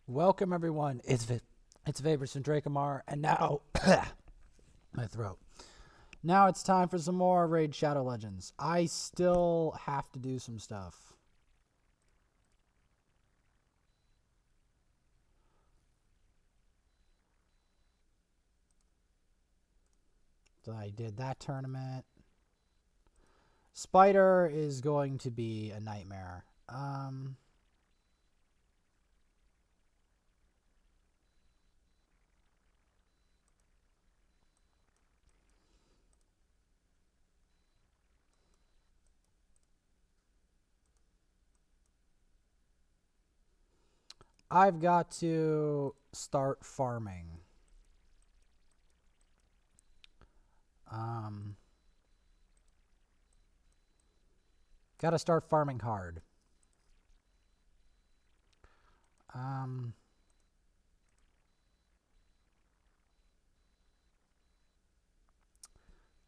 Welcome everyone. It's Vapors and Dracomar, and now my throat. Now it's time for some more Raid Shadow Legends. I still have to do some stuff. So I did that tournament. Spider is going to be a nightmare. I've got to start farming. Got to start farming hard.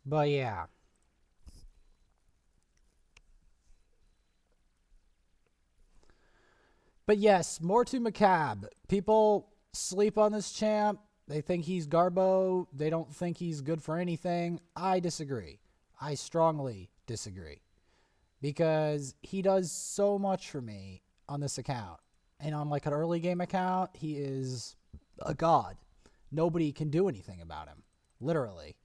But yeah. But yes, Mortu Macaab. People sleep on this champ. They think he's Garbo. They don't think he's good for anything. I disagree. I strongly disagree. Because he does so much for me on this account. And on like an early game account, he is a god. Nobody can do anything about him. Literally.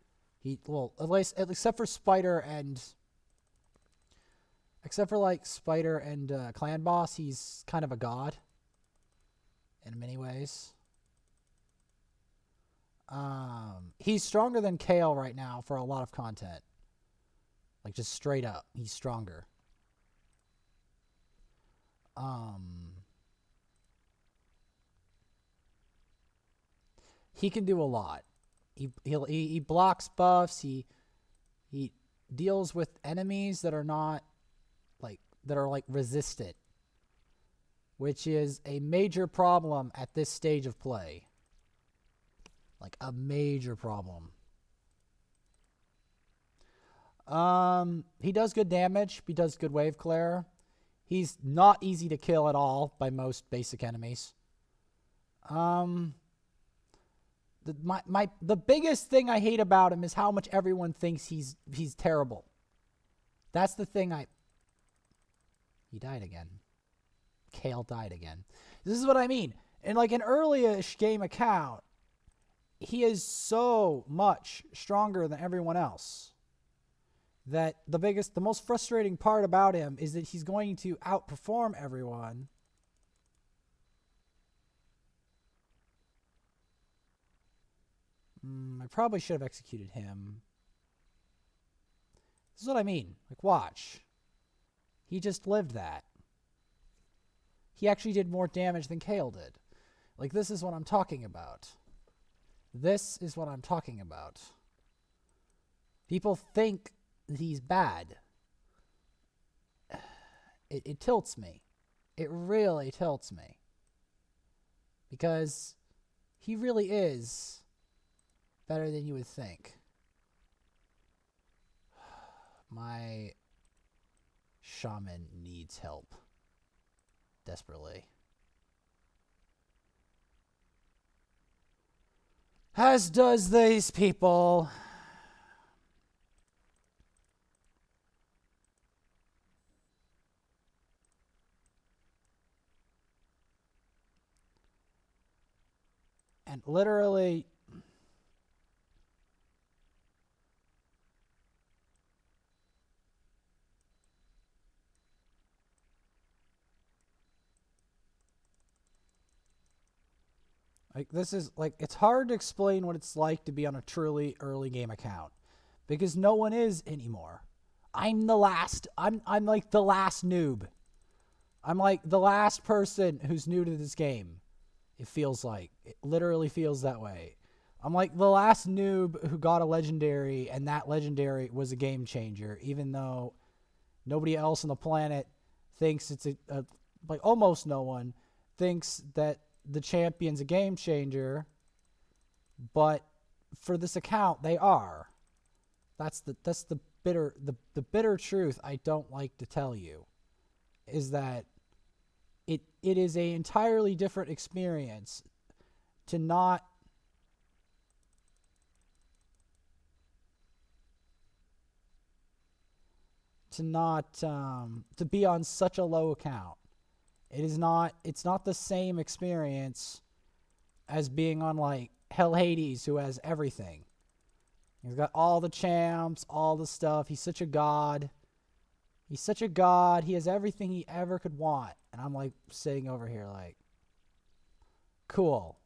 At least except for Spider and Clan Boss, he's kind of a god in many ways. He's stronger than Kale right now for a lot of content. Like just straight up, he's stronger. He can do a lot. He blocks buffs. He deals with enemies that are not like resistant, which is a major problem at this stage of play. Like a major problem. He does good damage. He does good wave clear. He's not easy to kill at all by most basic enemies. The biggest thing I hate about him is how much everyone thinks he's terrible. That's the thing He died again. Kale died again. This is what I mean. In like an early-ish game account, he is so much stronger than everyone else that the most frustrating part about him is that he's going to outperform everyone. I probably should have executed him. This is what I mean. Like, watch. He just lived that. He actually did more damage than Kale did. Like, this is what I'm talking about. This is what I'm talking about. People think that he's bad. It tilts me. It really tilts me. Because he really is better than you would think. My shaman needs help. Desperately. As does these people. And literally, like, this is like, it's hard to explain what it's like to be on a truly early game account because no one is anymore. I'm the last. I'm like the last noob. I'm like the last person who's new to this game. It feels like. It literally feels that way. I'm like the last noob who got a legendary, and that legendary was a game changer, even though nobody else on the planet thinks it's like almost no one thinks that the champion's a game changer, but for this account they are. That's the bitter truth I don't like to tell you, is that it is a entirely different experience to not to be on such a low account. It's not the same experience as being on like Hell Hades, who has everything. He's got all the champs, all the stuff. He's such a god. He's such a god. He has everything he ever could want. And I'm like sitting over here like, cool.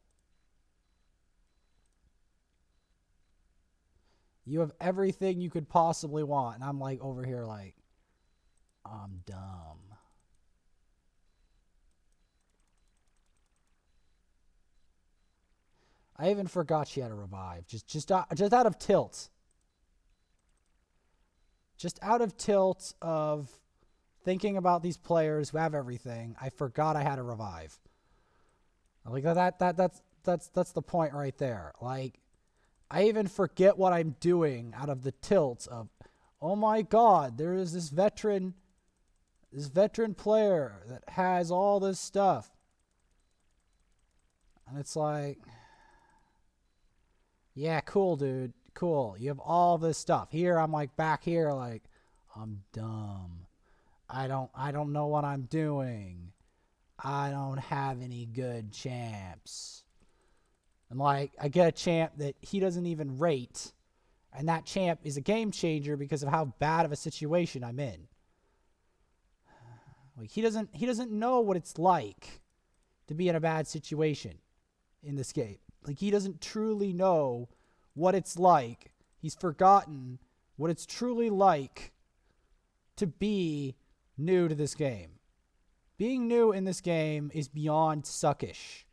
You have everything you could possibly want. And I'm like over here like, I'm dumb. I even forgot she had a revive. Just out of tilt. Just out of tilt of thinking about these players who have everything, I forgot I had a revive. Like that's the point right there. Like, I even forget what I'm doing out of the tilt of, oh my god, there is this veteran player that has all this stuff. And it's like, yeah, cool, dude. Cool. You have all this stuff. Here I'm like back here like, I'm dumb. I don't know what I'm doing. I don't have any good champs. And like, I get a champ that he doesn't even rate, and that champ is a game changer because of how bad of a situation I'm in. Like, he doesn't know what it's like to be in a bad situation in this game. Like, he doesn't truly know what it's like. He's forgotten what it's truly like to be new to this game. Being new in this game is beyond suckish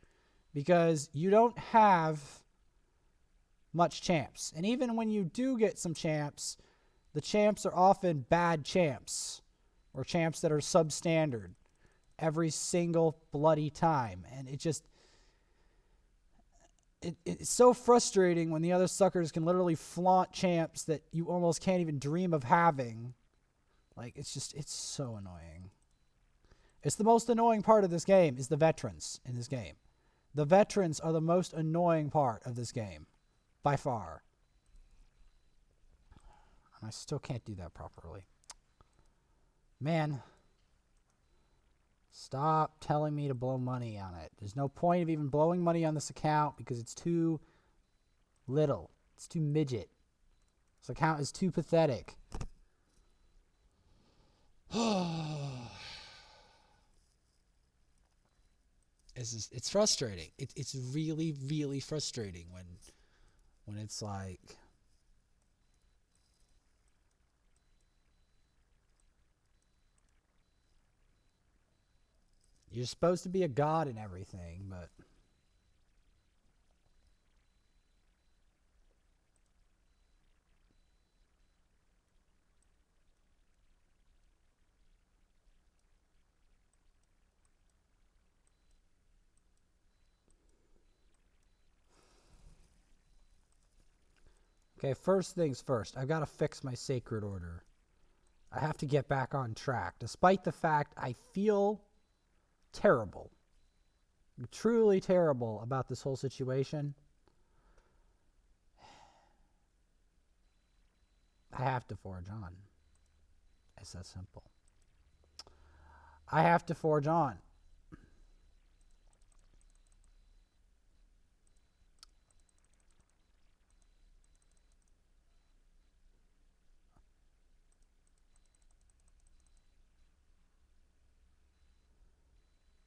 because you don't have much champs. And even when you do get some champs, the champs are often bad champs or champs that are substandard every single bloody time. And it's so frustrating when the other suckers can literally flaunt champs that you almost can't even dream of having. Like, it's so annoying. It's the most annoying part of this game is the veterans in this game. The veterans are the most annoying part of this game, by far. And I still can't do that properly. Man, stop telling me to blow money on it. There's no point of even blowing money on this account because it's too little. It's too midget. This account is too pathetic. It's frustrating. It's really, really frustrating when it's like, you're supposed to be a god and everything, but okay, first things first. I've got to fix my sacred order. I have to get back on track, despite the fact I feel terrible. Truly terrible about this whole situation. I have to forge on. It's that simple. I have to forge on.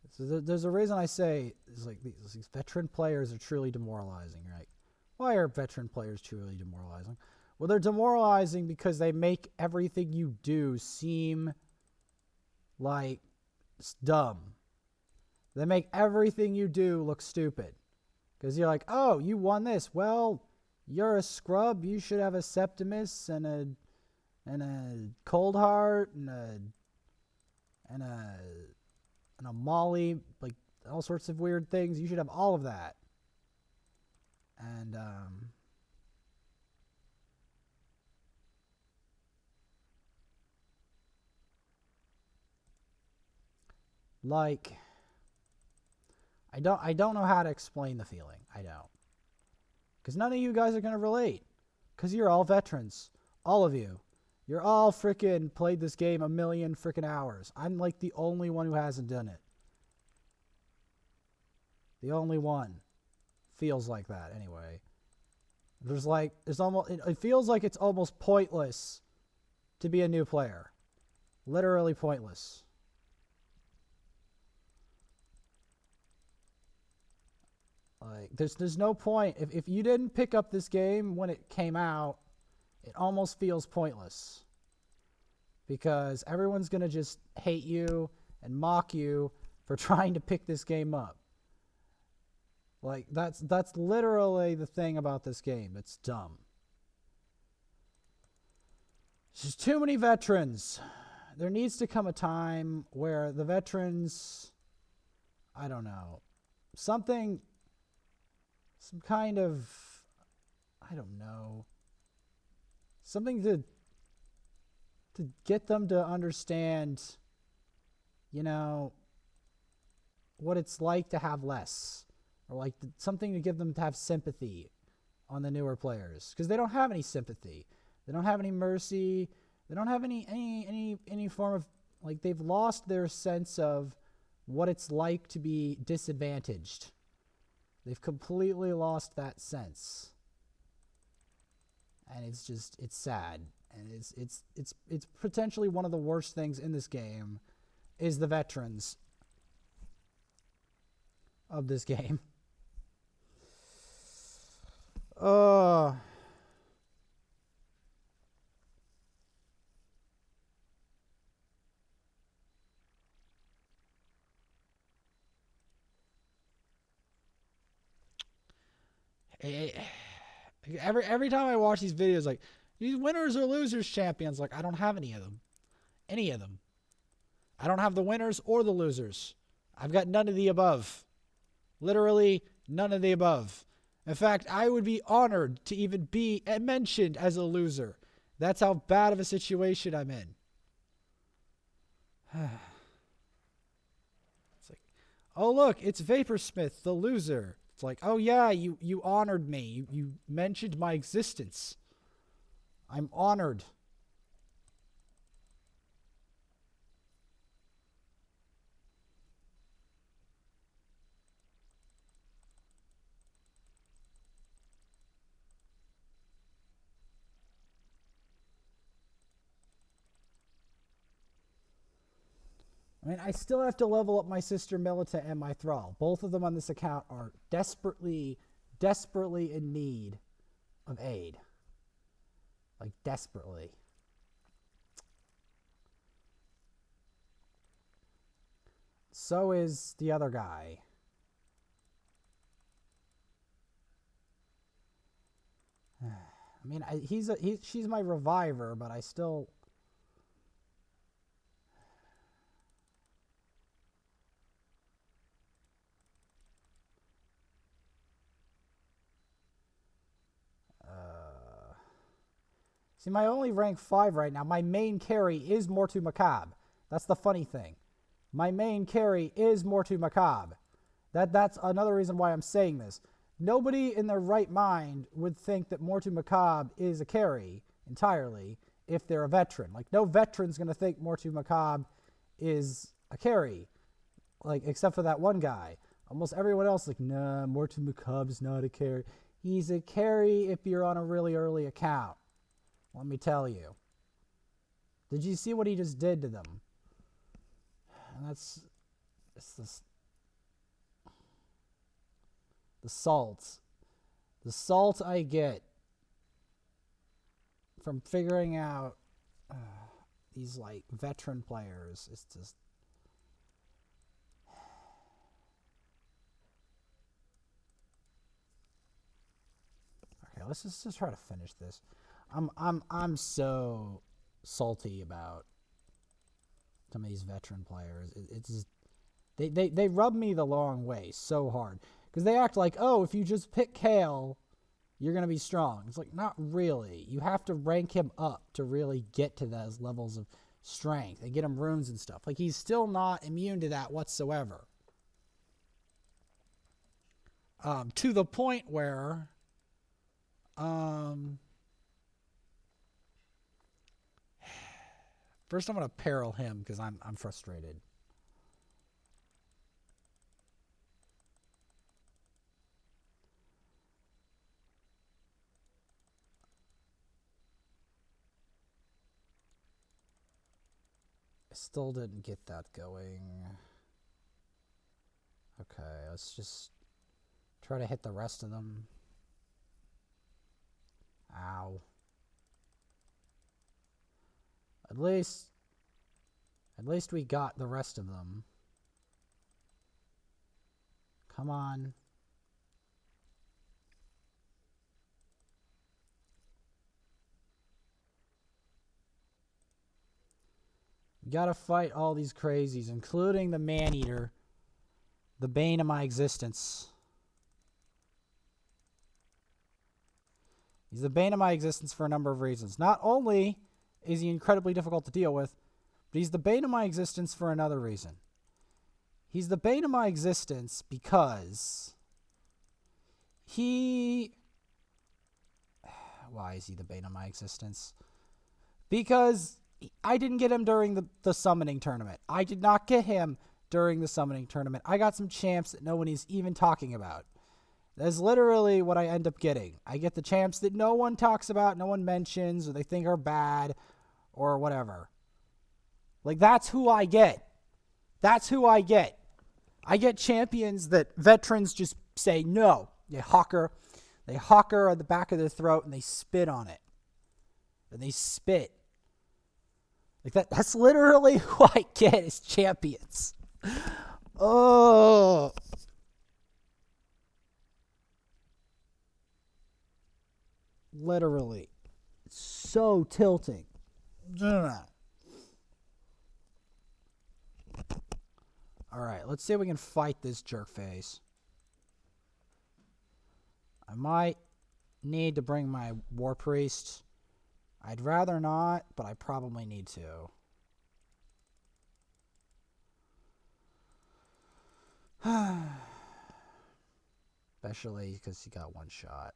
So there's a reason I say it's like these veteran players are truly demoralizing, right? Why are veteran players truly demoralizing? Well, they're demoralizing because they make everything you do seem like dumb. They make everything you do look stupid. Because you're like, oh, you won this. Well, you're a scrub. You should have a Septimus and a Cold Heart and a Molly, like all sorts of weird things. You should have all of that. And like, I don't know how to explain the feeling. I don't. Because none of you guys are going to relate. Because you're all veterans. All of you. You're all freaking played this game a million freaking hours. I'm like the only one who hasn't done it. The only one. Feels like that anyway. It feels like it's almost pointless to be a new player. Literally pointless. Like there's no point if you didn't pick up this game when it came out, it almost feels pointless. Because everyone's going to just hate you and mock you for trying to pick this game up. Like that's literally the thing about this game. It's dumb. There's just too many veterans. There needs to come a time where the veterans, I don't know, some kind of, I don't know, something to get them to understand, you know, what it's like to have less, or like something to give them to have sympathy on the newer players, because they don't have any sympathy, they don't have any mercy, they don't have any form of, like, they've lost their sense of what it's like to be disadvantaged. They've completely lost that sense. And it's sad. And it's potentially one of the worst things in this game is the veterans of this game. Every time I watch these videos, like, these winners or losers champions, like, I don't have any of them. Any of them. I don't have the winners or the losers. I've got none of the above. Literally none of the above. In fact, I would be honored to even be mentioned as a loser. That's how bad of a situation I'm in. It's like, oh look, it's Vaporsmith, the loser. It's like, oh yeah, you honored me. You mentioned my existence. I'm honored. I mean, I still have to level up my sister Milita and my Thrall. Both of them on this account are desperately, desperately in need of aid. Like, desperately. So is the other guy. I mean, she's my reviver, but I still... See, my only rank 5 right now, my main carry is Mortu Macaab. That's the funny thing. My main carry is Mortu Macaab. That's another reason why I'm saying this. Nobody in their right mind would think that Mortu Macaab is a carry entirely if they're a veteran. Like, no veteran's going to think Mortu Macaab is a carry, like, except for that one guy. Almost everyone else, like, nah, Mortu Macaab's not a carry. He's a carry if you're on a really early account. Let me tell you. Did you see what he just did to them? And it's this, the salt. The salt I get from figuring out these, like, veteran players is just... Okay, let's just try to finish this. I'm so salty about some of these veteran players. It's just, they rub me the wrong way so hard, because they act like, oh, if you just pick Kale, you're gonna be strong. It's like, not really. You have to rank him up to really get to those levels of strength and get him runes and stuff. Like, he's still not immune to that whatsoever. to the point where first I'm going to peril him because I'm frustrated. I still didn't get that going. Okay, let's just try to hit the rest of them. Ow. At least we got the rest of them. Come on. We gotta fight all these crazies, including the man-eater, the bane of my existence. He's the bane of my existence for a number of reasons. Not only is he incredibly difficult to deal with, but he's the bane of my existence for another reason. He's the bane of my existence because he... Why is he the bane of my existence? Because I didn't get him during the summoning tournament. I did not get him during the summoning tournament. I got some champs that no one is even talking about. That's literally what I end up getting. I get the champs that no one talks about, no one mentions, or they think are bad, or whatever. Like, that's who I get. That's who I get. I get champions that veterans just say no. They hawker on the back of their throat, and they spit on it. And they spit. Like that's literally who I get as champions. Oh. Literally. It's so tilting. Alright, let's see if we can fight this jerk face. I might need to bring my war priest. I'd rather not, but I probably need to. Especially because he got one shot.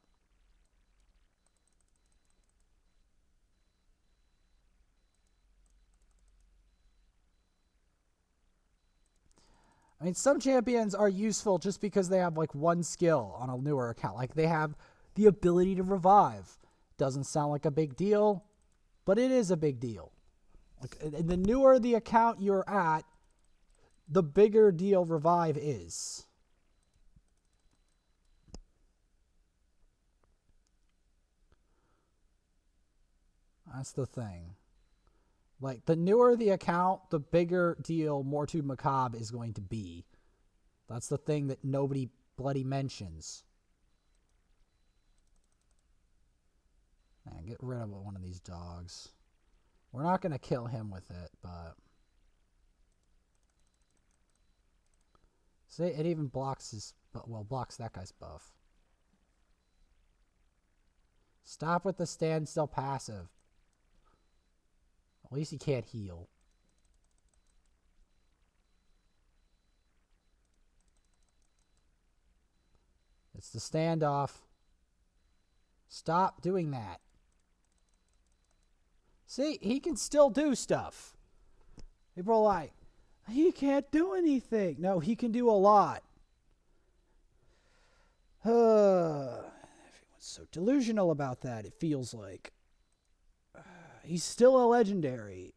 I mean, some champions are useful just because they have like one skill on a newer account. Like they have the ability to revive. Doesn't sound like a big deal, but it is a big deal. Like, the newer the account you're at, the bigger deal revive is. That's the thing. Like, the newer the account, the bigger deal Mortu Macaab is going to be. That's the thing that nobody bloody mentions. Man, get rid of one of these dogs. We're not going to kill him with it, but... See, it even blocks his... Well, blocks that guy's buff. Stop with the standstill passive. At least he can't heal. It's the standoff. Stop doing that. See, he can still do stuff. People are like, he can't do anything. No, he can do a lot. Everyone's so delusional about that, it feels like. He's still a legendary.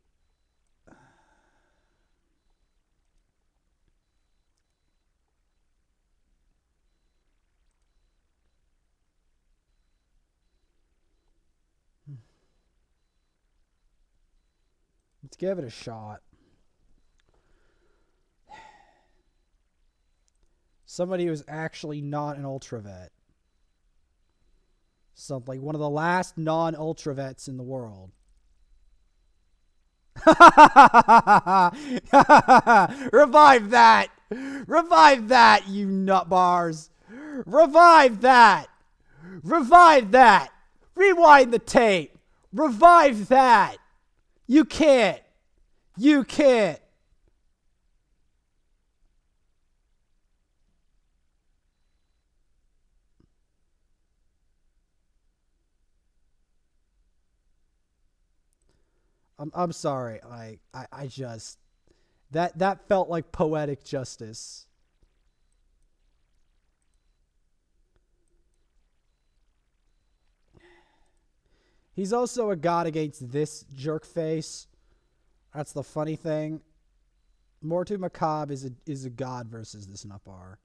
Let's give it a shot. Somebody who's actually not an ultra vet. Something like one of the last non-ultra vets in the world. Revive that! Revive that, you nut bars! Revive that! Revive that! Rewind the tape! Revive that! You can't! You can't! I'm sorry. I just that felt like poetic justice. He's also a god against this jerk face. That's the funny thing. Mortu Macaab is a god versus this nutbar.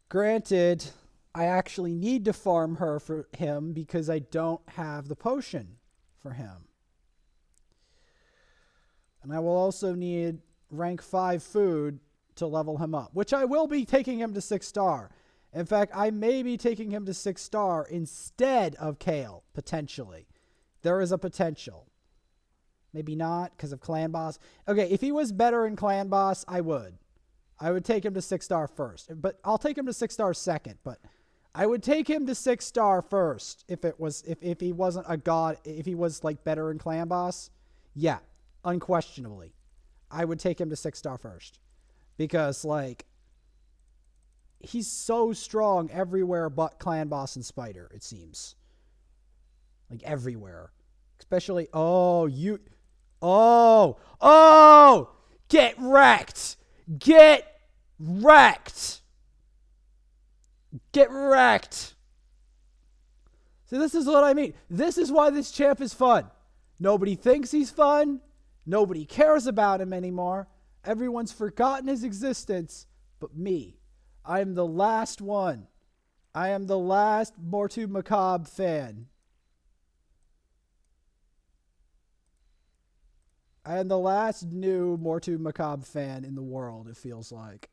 Granted, I actually need to farm her for him because I don't have the potion for him. And I will also need rank 5 food to level him up, which I will be taking him to 6-star. In fact, I may be taking him to 6-star instead of Kale, potentially. There is a potential. Maybe not because of Clan Boss. Okay, if he was better in Clan Boss, I would. I would take him to 6-star first. But I'll take him to 6-star second. But I would take him to 6-star first if he wasn't a god, if he was like better in Clan Boss. Yeah, unquestionably. I would take him to 6-star first. Because like he's so strong everywhere but Clan Boss and Spider, it seems. Like everywhere. Especially get wrecked. Get wrecked. Get wrecked. See, this is what I mean. This is why this champ is fun. Nobody thinks he's fun. Nobody cares about him anymore. Everyone's forgotten his existence but me. I am the last one. I am the last Mortu Macaab fan. I am the last new Mortu Macaab fan in the world, it feels like.